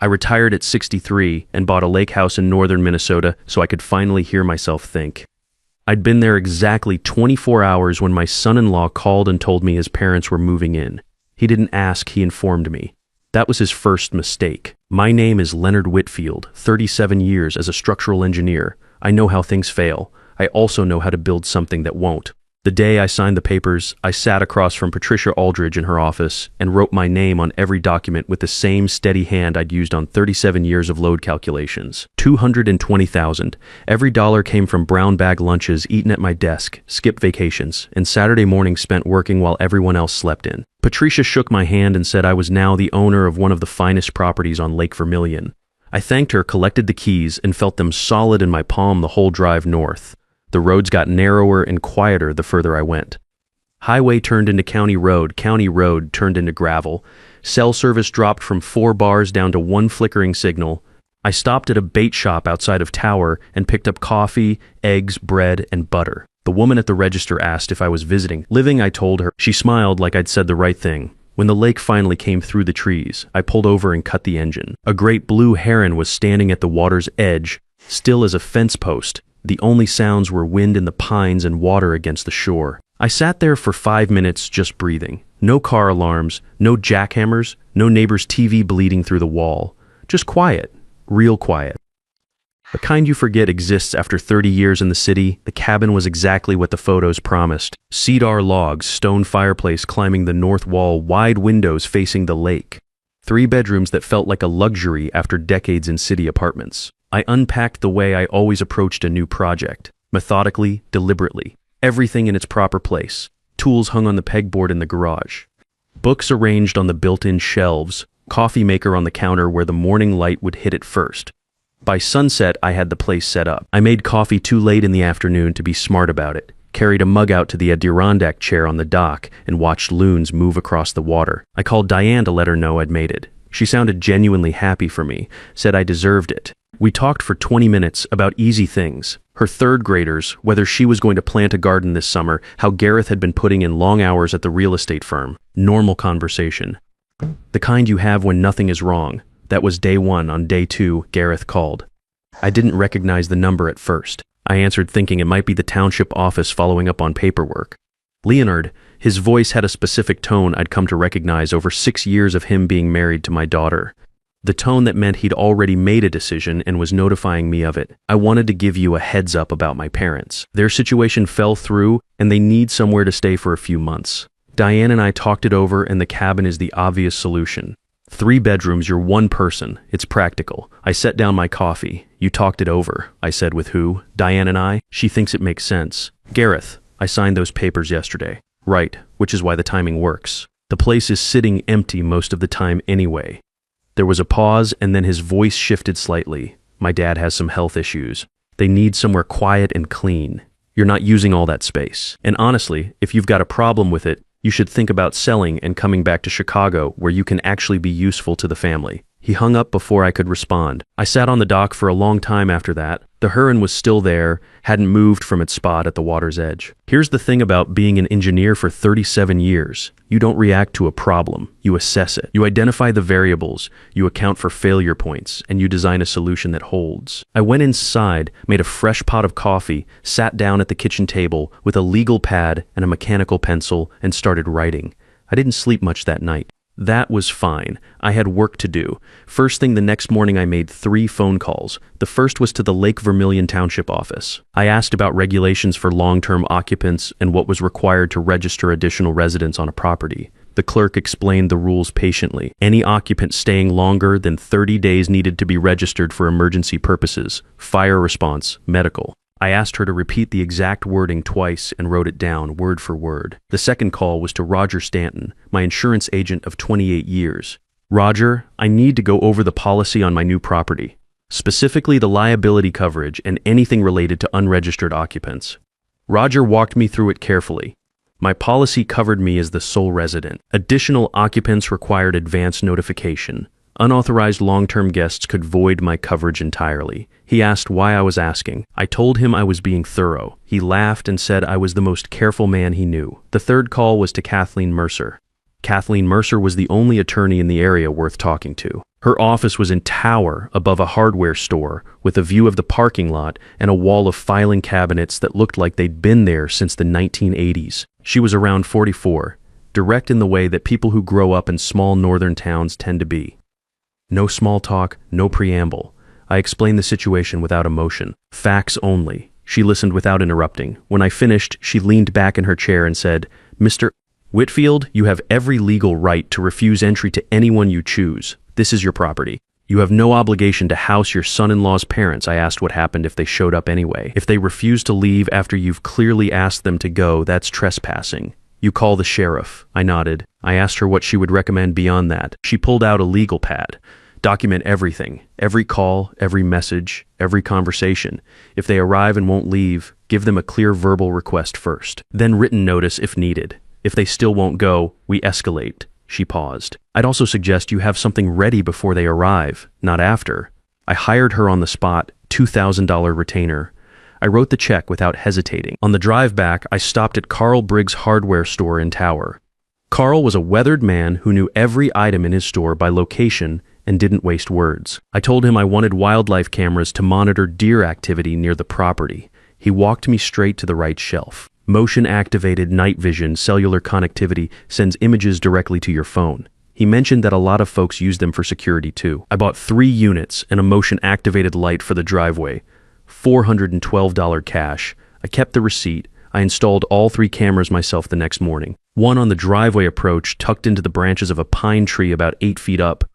I retired at 63 and bought a lake house in northern Minnesota so I could finally hear myself think. I'd been there exactly 24 hours when my son-in-law called and told me his parents were moving in. He didn't ask, he informed me. That was his first mistake. My name is Leonard Whitfield, 37 years as a structural engineer. I know how things fail. I also know how to build something that won't. The day I signed the papers, I sat across from Patricia Aldridge in her office and wrote my name on every document with the same steady hand I'd used on 37 years of load calculations. $220,000. Every dollar came from brown bag lunches eaten at my desk, skipped vacations, and Saturday mornings spent working while everyone else slept in. Patricia shook my hand and said I was now the owner of one of the finest properties on Lake Vermilion. I thanked her, collected the keys, and felt them solid in my palm the whole drive north. The roads got narrower and quieter the further I went. Highway turned into county road turned into gravel. Cell service dropped from 4 bars down to 1 flickering signal. I stopped at a bait shop outside of Tower and picked up coffee, eggs, bread, and butter. The woman at the register asked if I was visiting. Living, I told her. She smiled like I'd said the right thing. When the lake finally came through the trees, I pulled over and cut the engine. A great blue heron was standing at the water's edge, still as a fence post. The only sounds were wind in the pines and water against the shore. I sat there for 5 minutes just breathing. No car alarms, no jackhammers, no neighbor's TV bleeding through the wall. Just quiet, real quiet. The kind you forget exists after 30 years in the city. The cabin was exactly what the photos promised. Cedar logs, stone fireplace climbing the north wall, wide windows facing the lake. 3 bedrooms that felt like a luxury after decades in city apartments. I unpacked the way I always approached a new project, methodically, deliberately. Everything in its proper place. Tools hung on the pegboard in the garage. Books arranged on the built-in shelves. Coffee maker on the counter where the morning light would hit it first. By sunset, I had the place set up. I made coffee too late in the afternoon to be smart about it. Carried a mug out to the Adirondack chair on the dock and watched loons move across the water. I called Diane to let her know I'd made it. She sounded genuinely happy for me, said I deserved it. We talked for 20 minutes about easy things. Her third graders, whether she was going to plant a garden this summer, how Gareth had been putting in long hours at the real estate firm. Normal conversation. The kind you have when nothing is wrong. That was day 1. On day 2, Gareth called. I didn't recognize the number at first. I answered thinking it might be the township office following up on paperwork. Leonard, his voice had a specific tone I'd come to recognize over 6 years of him being married to my daughter. The tone that meant he'd already made a decision and was notifying me of it. I wanted to give you a heads up about my parents. Their situation fell through and they need somewhere to stay for a few months. Diane and I talked it over and the cabin is the obvious solution. 3 bedrooms, you're 1 person. It's practical. I set down my coffee. You talked it over. I said with who? Diane and I? She thinks it makes sense. Gareth, I signed those papers yesterday. Right, which is why the timing works. The place is sitting empty most of the time anyway. There was a pause and then his voice shifted slightly. My dad has some health issues. They need somewhere quiet and clean. You're not using all that space. And honestly, if you've got a problem with it, you should think about selling and coming back to Chicago where you can actually be useful to the family. He hung up before I could respond. I sat on the dock for a long time after that. The heron was still there, hadn't moved from its spot at the water's edge. Here's the thing about being an engineer for 37 years. You don't react to a problem, you assess it. You identify the variables, you account for failure points, and you design a solution that holds. I went inside, made a fresh pot of coffee, sat down at the kitchen table with a legal pad and a mechanical pencil, and started writing. I didn't sleep much that night. That was fine. I had work to do. First thing the next morning I made 3 phone calls. The first was to the Lake Vermilion Township office. I asked about regulations for long-term occupants and what was required to register additional residents on a property. The clerk explained the rules patiently. Any occupant staying longer than 30 days needed to be registered for emergency purposes, fire response, medical. I asked her to repeat the exact wording twice and wrote it down, word for word. The second call was to Roger Stanton, my insurance agent of 28 years. Roger, I need to go over the policy on my new property, specifically the liability coverage and anything related to unregistered occupants. Roger walked me through it carefully. My policy covered me as the sole resident. Additional occupants required advance notification. Unauthorized long-term guests could void my coverage entirely. He asked why I was asking. I told him I was being thorough. He laughed and said I was the most careful man he knew. The third call was to Kathleen Mercer. Kathleen Mercer was the only attorney in the area worth talking to. Her office was in tower above a hardware store with a view of the parking lot and a wall of filing cabinets that looked like they'd been there since the 1980s. She was around 44, direct in the way that people who grow up in small northern towns tend to be. No small talk, no preamble. I explained the situation without emotion. Facts only. She listened without interrupting. When I finished, she leaned back in her chair and said, "Mr. Whitfield, you have every legal right to refuse entry to anyone you choose. This is your property. You have no obligation to house your son-in-law's parents." I asked what happened if they showed up anyway. "If they refuse to leave after you've clearly asked them to go, that's trespassing. You call the sheriff." I nodded. I asked her what she would recommend beyond that. She pulled out a legal pad. "Document everything. Every call, every message, every conversation. If they arrive and won't leave, give them a clear verbal request first. Then written notice if needed. If they still won't go, we escalate." She paused. "I'd also suggest you have something ready before they arrive, not after." I hired her on the spot, $2,000 retainer. I wrote the check without hesitating. On the drive back, I stopped at Carl Briggs' hardware store in Tower. Carl was a weathered man who knew every item in his store by location and didn't waste words. I told him I wanted wildlife cameras to monitor deer activity near the property. He walked me straight to the right shelf. Motion-activated night vision cellular connectivity sends images directly to your phone. He mentioned that a lot of folks use them for security too. I bought 3 units and a motion-activated light for the driveway. $412 cash. I kept the receipt. I installed all 3 cameras myself the next morning. One on the driveway approach tucked into the branches of a pine tree about 8 feet up.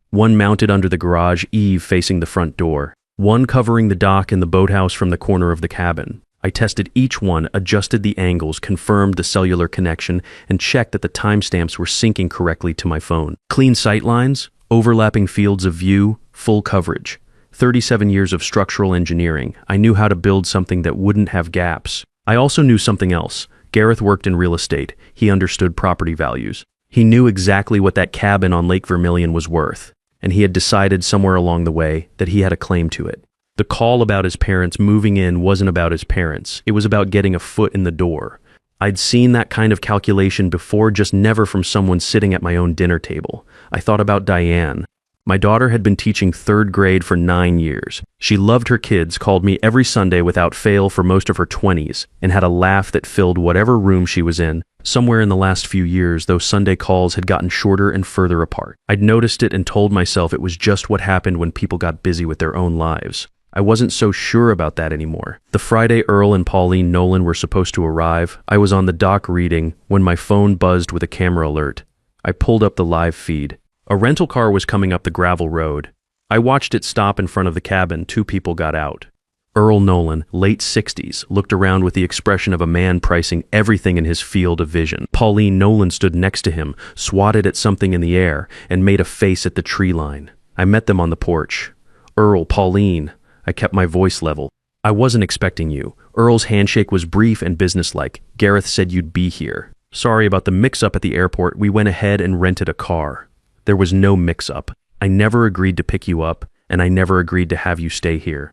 One mounted under the garage eave facing the front door. One covering the dock and the boathouse from the corner of the cabin. I tested each one, adjusted the angles, confirmed the cellular connection, and checked that the timestamps were syncing correctly to my phone. Clean sight lines, overlapping fields of view, full coverage. 37 years of structural engineering. I knew how to build something that wouldn't have gaps. I also knew something else. Gareth worked in real estate. He understood property values. He knew exactly what that cabin on Lake Vermilion was worth, and he had decided somewhere along the way that he had a claim to it. The call about his parents moving in wasn't about his parents. It was about getting a foot in the door. I'd seen that kind of calculation before, just never from someone sitting at my own dinner table. I thought about Diane. My daughter had been teaching 3rd grade for 9 years. She loved her kids, called me every Sunday without fail for most of her 20s, and had a laugh that filled whatever room she was in. Somewhere in the last few years, those Sunday calls had gotten shorter and further apart. I'd noticed it and told myself it was just what happened when people got busy with their own lives. I wasn't so sure about that anymore. The Friday Earl and Pauline Nolan were supposed to arrive. I was on the dock reading when my phone buzzed with a camera alert. I pulled up the live feed. A rental car was coming up the gravel road. I watched it stop in front of the cabin. 2 people got out. Earl Nolan, late 60s, looked around with the expression of a man pricing everything in his field of vision. Pauline Nolan stood next to him, swatted at something in the air, and made a face at the tree line. I met them on the porch. "Earl, Pauline." I kept my voice level. "I wasn't expecting you." Earl's handshake was brief and businesslike. "Gareth said you'd be here." "Sorry about the mix-up at the airport. We went ahead and rented a car." "There was no mix-up. I never agreed to pick you up, and I never agreed to have you stay here."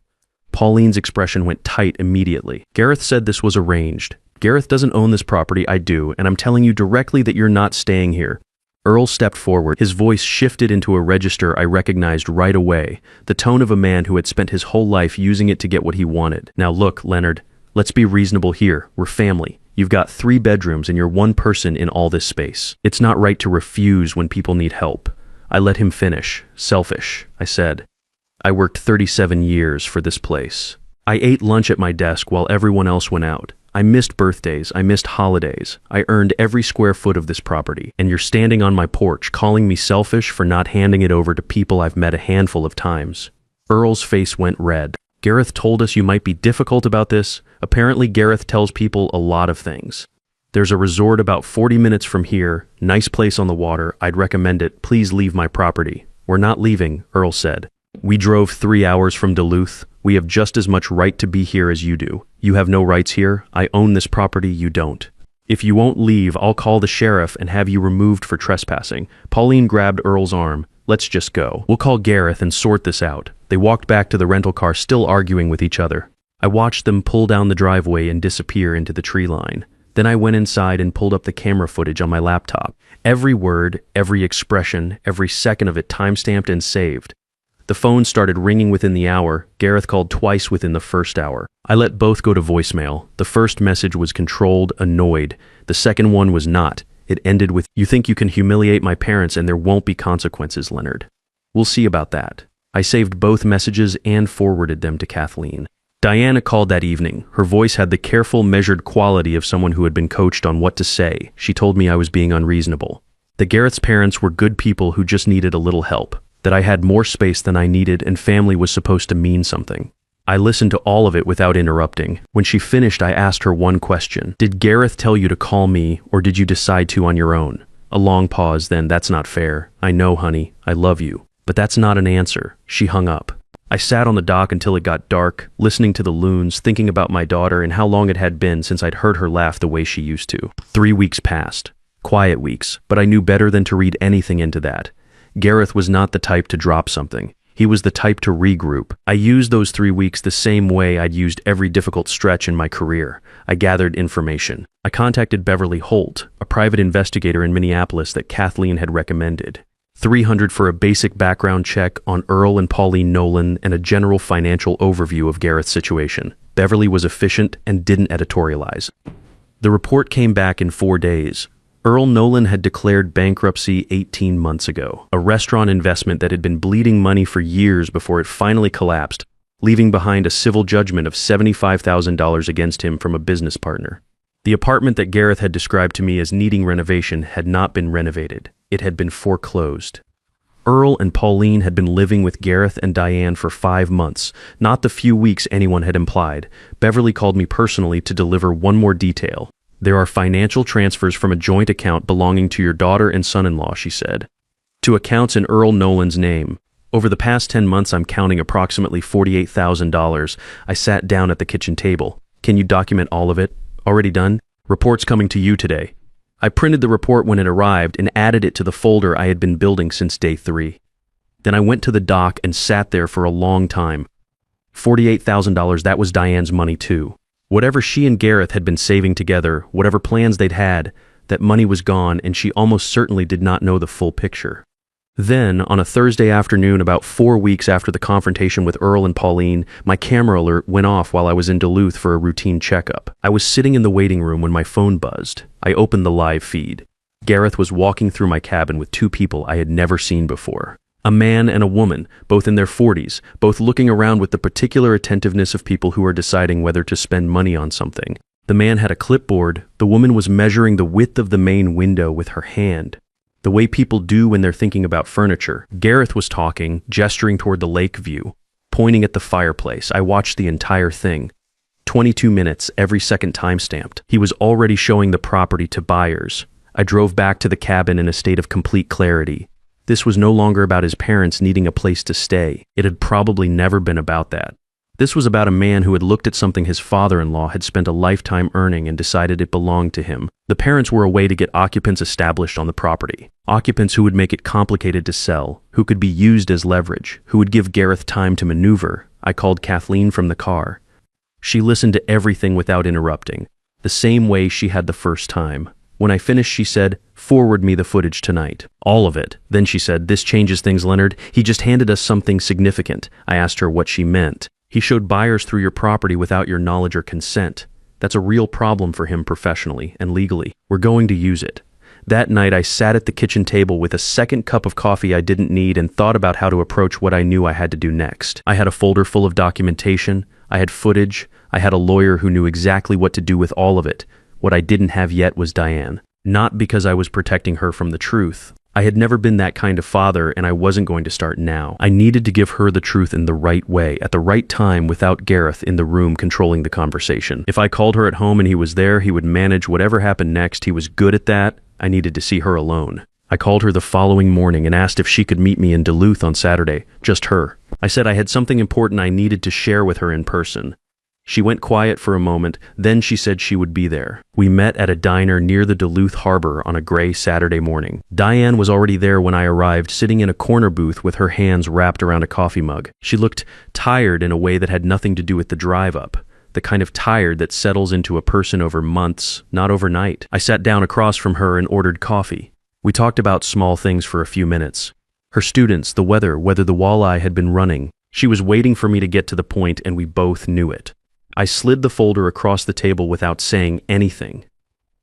Pauline's expression went tight immediately. "Gareth said this was arranged. Gareth doesn't own this property, I do, and I'm telling you directly that you're not staying here." Earl stepped forward. His voice shifted into a register I recognized right away, the tone of a man who had spent his whole life using it to get what he wanted. "Now look, Leonard, let's be reasonable here. We're family. You've got 3 bedrooms and you're one person in all this space. It's not right to refuse when people need help." I let him finish. "Selfish," I said. "I worked 37 years for this place. I ate lunch at my desk while everyone else went out. I missed birthdays, I missed holidays. I earned every square foot of this property, and you're standing on my porch calling me selfish for not handing it over to people I've met a handful of times." Earl's face went red. "Gareth told us you might be difficult about this. Apparently Gareth tells people a lot of things. There's a resort about 40 minutes from here, nice place on the water. I'd recommend it. Please leave my property." "We're not leaving," Earl said. "We drove 3 hours from Duluth. We have just as much right to be here as you do. You have no rights here. I own this property, you don't. If you won't leave, I'll call the sheriff and have you removed for trespassing." Pauline grabbed Earl's arm. "Let's just go. We'll call Gareth and sort this out." They walked back to the rental car, still arguing with each other. I watched them pull down the driveway and disappear into the tree line. Then I went inside and pulled up the camera footage on my laptop. Every word, every expression, every second of it timestamped and saved. The phone started ringing within the hour. Gareth called twice within the first hour. I let both go to voicemail. The first message was controlled, annoyed. The second one was not. It ended with, "You think you can humiliate my parents and there won't be consequences, Leonard. We'll see about that." I saved both messages and forwarded them to Kathleen. Diana called that evening. Her voice had the careful, measured quality of someone who had been coached on what to say. She told me I was being unreasonable. That Gareth's parents were good people who just needed a little help. That I had more space than I needed and family was supposed to mean something. I listened to all of it without interrupting. When she finished, I asked her one question. "Did Gareth tell you to call me, or did you decide to on your own?" A long pause, then, "That's not fair. I know, honey. I love you. But that's not an answer." She hung up. I sat on the dock until it got dark, listening to the loons, thinking about my daughter and how long it had been since I'd heard her laugh the way she used to. 3 weeks passed. Quiet weeks, but I knew better than to read anything into that. Gareth was not the type to drop something. He was the type to regroup. I used those 3 weeks the same way I'd used every difficult stretch in my career. I gathered information. I contacted Beverly Holt, a private investigator in Minneapolis that Kathleen had recommended. $300 for a basic background check on Earl and Pauline Nolan and a general financial overview of Gareth's situation. Beverly was efficient and didn't editorialize. The report came back in 4 days. Earl Nolan had declared bankruptcy 18 months ago, a restaurant investment that had been bleeding money for years before it finally collapsed, leaving behind a civil judgment of $75,000 against him from a business partner. The apartment that Gareth had described to me as needing renovation had not been renovated. It had been foreclosed. Earl and Pauline had been living with Gareth and Diane for 5 months, not the few weeks anyone had implied. Beverly called me personally to deliver one more detail. "There are financial transfers from a joint account belonging to your daughter and son-in-law," she said, "to accounts in Earl Nolan's name. Over the past 10 months, I'm counting approximately $48,000. I sat down at the kitchen table. Can you document all of it? Already done? Report's coming to you today." I printed the report when it arrived and added it to the folder I had been building since day 3. Then I went to the dock and sat there for a long time. $48,000, that was Diane's money too. Whatever she and Gareth had been saving together, whatever plans they'd had, that money was gone and she almost certainly did not know the full picture. Then, on a Thursday afternoon about 4 weeks after the confrontation with Earl and Pauline, my camera alert went off while I was in Duluth for a routine checkup. I was sitting in the waiting room when my phone buzzed. I opened the live feed. Gareth was walking through my cabin with 2 people I had never seen before. A man and a woman, both in their 40s, both looking around with the particular attentiveness of people who are deciding whether to spend money on something. The man had a clipboard. The woman was measuring the width of the main window with her hand, the way people do when they're thinking about furniture. Gareth was talking, gesturing toward the lake view, pointing at the fireplace. I watched the entire thing. 22 minutes, every second time-stamped. He was already showing the property to buyers. I drove back to the cabin in a state of complete clarity. This was no longer about his parents needing a place to stay. It had probably never been about that. This was about a man who had looked at something his father-in-law had spent a lifetime earning and decided it belonged to him. The parents were a way to get occupants established on the property. Occupants who would make it complicated to sell, who could be used as leverage, who would give Gareth time to maneuver. I called Kathleen from the car. She listened to everything without interrupting, the same way she had the first time. When I finished, she said, "Forward me the footage tonight. All of it." Then she said, "This changes things, Leonard. He just handed us something significant." I asked her what she meant. "He showed buyers through your property without your knowledge or consent. That's a real problem for him professionally and legally. We're going to use it." That night, I sat at the kitchen table with a second cup of coffee I didn't need and thought about how to approach what I knew I had to do next. I had a folder full of documentation. I had footage. I had a lawyer who knew exactly what to do with all of it. What I didn't have yet was Diane. Not because I was protecting her from the truth. I had never been that kind of father, and I wasn't going to start now. I needed to give her the truth in the right way, at the right time, without Gareth in the room controlling the conversation. If I called her at home and he was there, he would manage whatever happened next. He was good at that. I needed to see her alone. I called her the following morning and asked if she could meet me in Duluth on Saturday, just her. I said I had something important I needed to share with her in person. She went quiet for a moment, then she said she would be there. We met at a diner near the Duluth harbor on a gray Saturday morning. Diane was already there when I arrived, sitting in a corner booth with her hands wrapped around a coffee mug. She looked tired in a way that had nothing to do with the drive up. the kind of tired that settles into a person over months, not overnight. I sat down across from her and ordered coffee. We talked about small things for a few minutes. Her students, the weather, whether the walleye had been running. She was waiting for me to get to the point, and we both knew it. I slid the folder across the table without saying anything.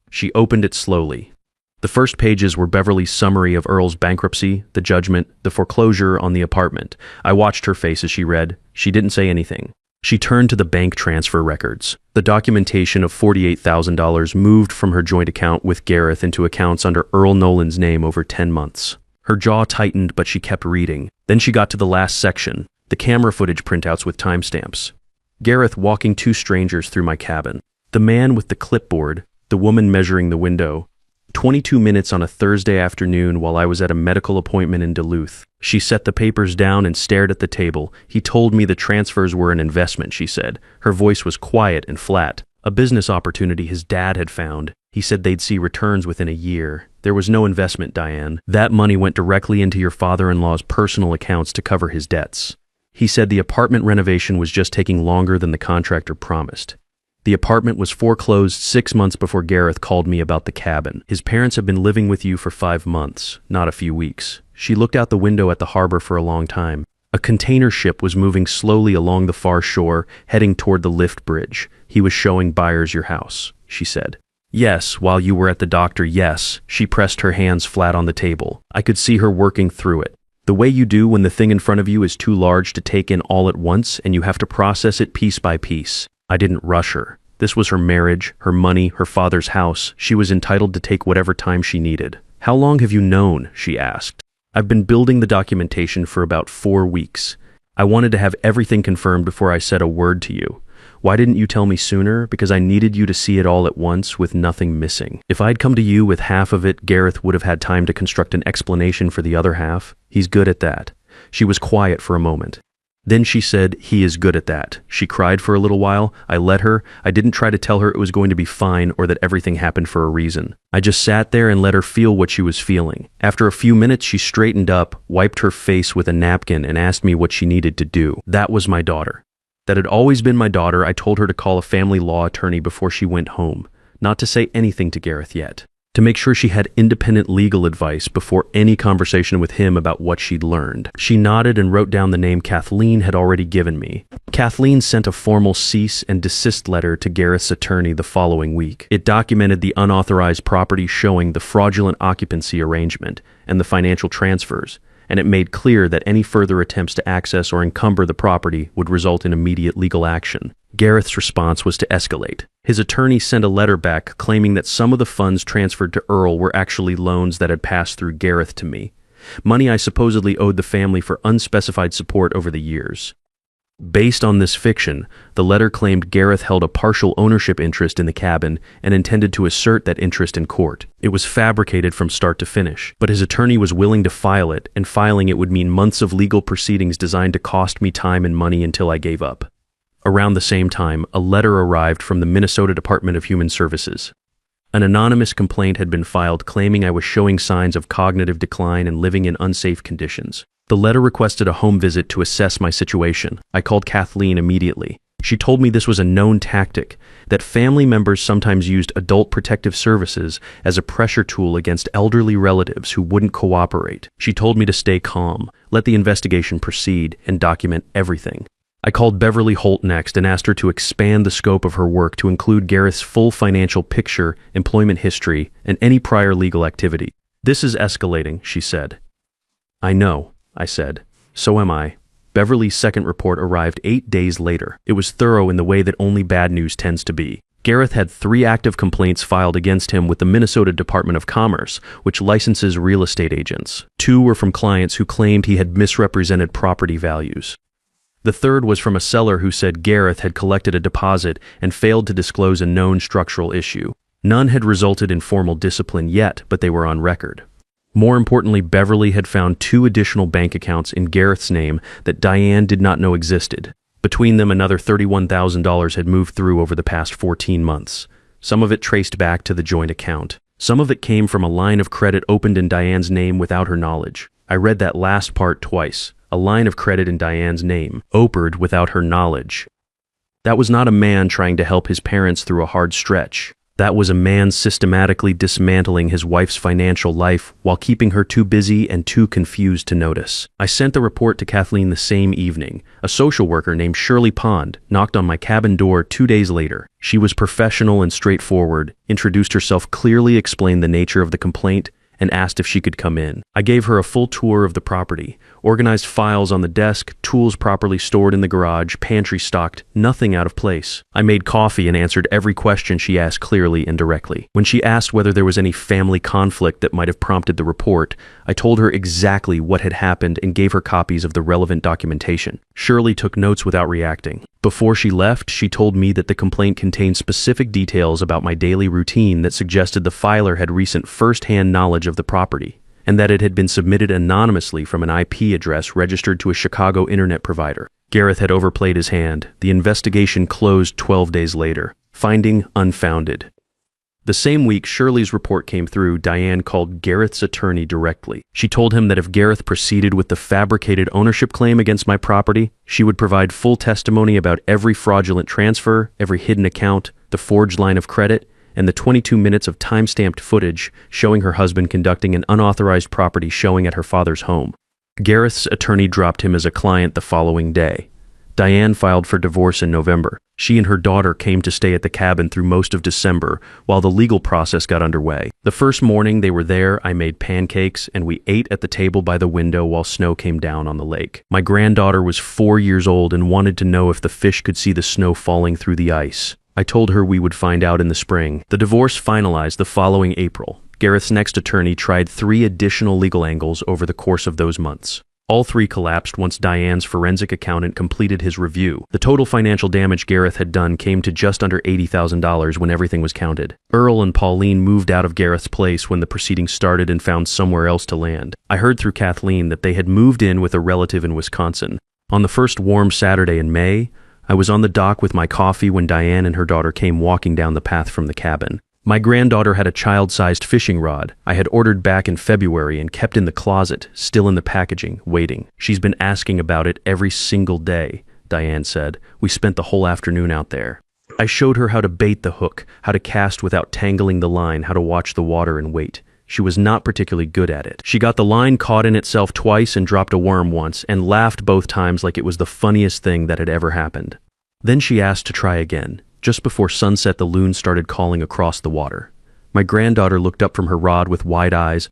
She opened it slowly. The first pages were Beverly's summary of Earl's bankruptcy, the judgment, the foreclosure on the apartment. I watched her face as she read. She didn't say anything. She turned to the bank transfer records. The documentation of $48,000 moved from her joint account with Gareth into accounts under Earl Nolan's name over 10 months. Her jaw tightened, but she kept reading. Then she got to the last section, the camera footage printouts with timestamps. Gareth walking two strangers through my cabin. The man with the clipboard, the woman measuring the window. 22 minutes on a Thursday afternoon while I was at a medical appointment in Duluth. She set the papers down and stared at the table. He told me the transfers were an investment, she said. Her voice was quiet and flat. A business opportunity his dad had found. He said they'd see returns within a year. There was no investment, Diane. That money went directly into your father-in-law's personal accounts to cover his debts. He said the apartment renovation was just taking longer than the contractor promised. The apartment was foreclosed 6 months before Gareth called me about the cabin. His parents have been living with you for 5 months, not a few weeks. She looked out the window at the harbor for a long time. A container ship was moving slowly along the far shore, heading toward the lift bridge. He was showing buyers your house, she said. Yes, while you were at the doctor, yes. She pressed her hands flat on the table. I could see her working through it. The way you do when the thing in front of you is too large to take in all at once and you have to process it piece by piece. I didn't rush her. This was her marriage, her money, her father's house. She was entitled to take whatever time she needed. How long have you known? She asked. I've been building the documentation for about 4 weeks. I wanted to have everything confirmed before I said a word to you. Why didn't you tell me sooner? Because I needed you to see it all at once with nothing missing. If I'd come to you with half of it, Gareth would have had time to construct an explanation for the other half. He's good at that. She was quiet for a moment. Then she said, he is good at that. She cried for a little while. I let her. I didn't try to tell her it was going to be fine or that everything happened for a reason. I just sat there and let her feel what she was feeling. After a few minutes, she straightened up, wiped her face with a napkin, and asked me what she needed to do. That was my daughter. That had always been my daughter. I told her to call a family law attorney before she went home. Not to say anything to Gareth yet. To make sure she had independent legal advice before any conversation with him about what she'd learned. She nodded and wrote down the name Kathleen had already given me. Kathleen sent a formal cease and desist letter to Gareth's attorney the following week. It documented the unauthorized property showing the fraudulent occupancy arrangement and the financial transfers, and it made clear that any further attempts to access or encumber the property would result in immediate legal action. Gareth's response was to escalate. His attorney sent a letter back claiming that some of the funds transferred to Earl were actually loans that had passed through Gareth to me. Money I supposedly owed the family for unspecified support over the years. Based on this fiction, the letter claimed Gareth held a partial ownership interest in the cabin and intended to assert that interest in court. It was fabricated from start to finish, but his attorney was willing to file it, and filing it would mean months of legal proceedings designed to cost me time and money until I gave up. Around the same time, a letter arrived from the Minnesota Department of Human Services. An anonymous complaint had been filed claiming I was showing signs of cognitive decline and living in unsafe conditions. The letter requested a home visit to assess my situation. I called Kathleen immediately. She told me this was a known tactic, that family members sometimes used adult protective services as a pressure tool against elderly relatives who wouldn't cooperate. She told me to stay calm, let the investigation proceed, and document everything. I called Beverly Holt next and asked her to expand the scope of her work to include Gareth's full financial picture, employment history, and any prior legal activity. This is escalating, she said. I know, I said. So am I. Beverly's second report arrived 8 days later. It was thorough in the way that only bad news tends to be. Gareth had 3 active complaints filed against him with the Minnesota Department of Commerce, which licenses real estate agents. 2 were from clients who claimed he had misrepresented property values. The third was from a seller who said Gareth had collected a deposit and failed to disclose a known structural issue. None had resulted in formal discipline yet, but they were on record. More importantly, Beverly had found 2 additional bank accounts in Gareth's name that Diane did not know existed. Between them, another $31,000 had moved through over the past 14 months. Some of it traced back to the joint account. Some of it came from a line of credit opened in Diane's name without her knowledge. I read that last part twice. A line of credit in Diane's name, opened without her knowledge. That was not a man trying to help his parents through a hard stretch. That was a man systematically dismantling his wife's financial life while keeping her too busy and too confused to notice. I sent the report to Kathleen the same evening. A social worker named Shirley Pond knocked on my cabin door 2 days later. She was professional and straightforward, introduced herself clearly, explained the nature of the complaint, and asked if she could come in. I gave her a full tour of the property, organized files on the desk, tools properly stored in the garage, pantry stocked, nothing out of place. I made coffee and answered every question she asked clearly and directly. When she asked whether there was any family conflict that might have prompted the report, I told her exactly what had happened and gave her copies of the relevant documentation. Shirley took notes without reacting. Before she left, she told me that the complaint contained specific details about my daily routine that suggested the filer had recent first-hand knowledge of the property, and that it had been submitted anonymously from an IP address registered to a Chicago internet provider. Gareth had overplayed his hand. The investigation closed 12 days later. Finding unfounded. The same week Shirley's report came through, Diane called Gareth's attorney directly. She told him that if Gareth proceeded with the fabricated ownership claim against my property, she would provide full testimony about every fraudulent transfer, every hidden account, the forged line of credit, and the 22 minutes of time-stamped footage showing her husband conducting an unauthorized property showing at her father's home. Gareth's attorney dropped him as a client the following day. Diane filed for divorce in November. She and her daughter came to stay at the cabin through most of December while the legal process got underway. The first morning they were there, I made pancakes and we ate at the table by the window while snow came down on the lake. My granddaughter was 4 years old and wanted to know if the fish could see the snow falling through the ice. I told her we would find out in the spring. The divorce finalized the following April. Gareth's next attorney tried 3 additional legal angles over the course of those months. All 3 collapsed once Diane's forensic accountant completed his review. The total financial damage Gareth had done came to just under $80,000 when everything was counted. Earl and Pauline moved out of Gareth's place when the proceedings started and found somewhere else to land. I heard through Kathleen that they had moved in with a relative in Wisconsin. On the first warm Saturday in May, I was on the dock with my coffee when Diane and her daughter came walking down the path from the cabin. My granddaughter had a child-sized fishing rod I had ordered back in February and kept in the closet, still in the packaging, waiting. She's been asking about it every single day, Diane said. We spent the whole afternoon out there. I showed her how to bait the hook, how to cast without tangling the line, how to watch the water and wait. She was not particularly good at it. She got the line caught in itself twice and dropped a worm once, and laughed both times like it was the funniest thing that had ever happened. Then she asked to try again. Just before sunset, the loon started calling across the water. My granddaughter looked up from her rod with wide eyes.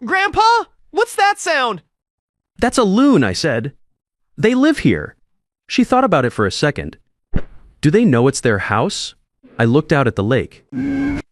Grandpa, what's that sound? That's a loon, I said. They live here. She thought about it for a second. Do they know it's their house? I looked out at the lake.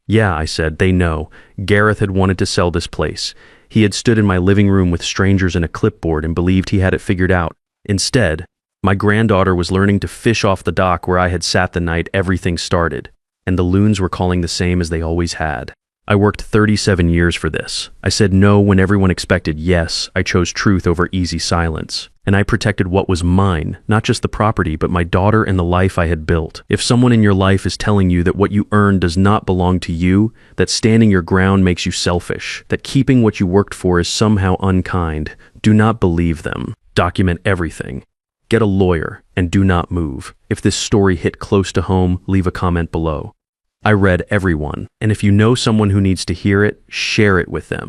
Yeah, I said, they know. Gareth had wanted to sell this place. He had stood in my living room with strangers and a clipboard and believed he had it figured out. Instead, my granddaughter was learning to fish off the dock where I had sat the night everything started, and the loons were calling the same as they always had. I worked 37 years for this. I said no when everyone expected yes. I chose truth over easy silence. And I protected what was mine, not just the property, but my daughter and the life I had built. If someone in your life is telling you that what you earn does not belong to you, that standing your ground makes you selfish, that keeping what you worked for is somehow unkind, do not believe them. Document everything. Get a lawyer, and do not move. If this story hit close to home, leave a comment below. I read everyone, and if you know someone who needs to hear it, share it with them.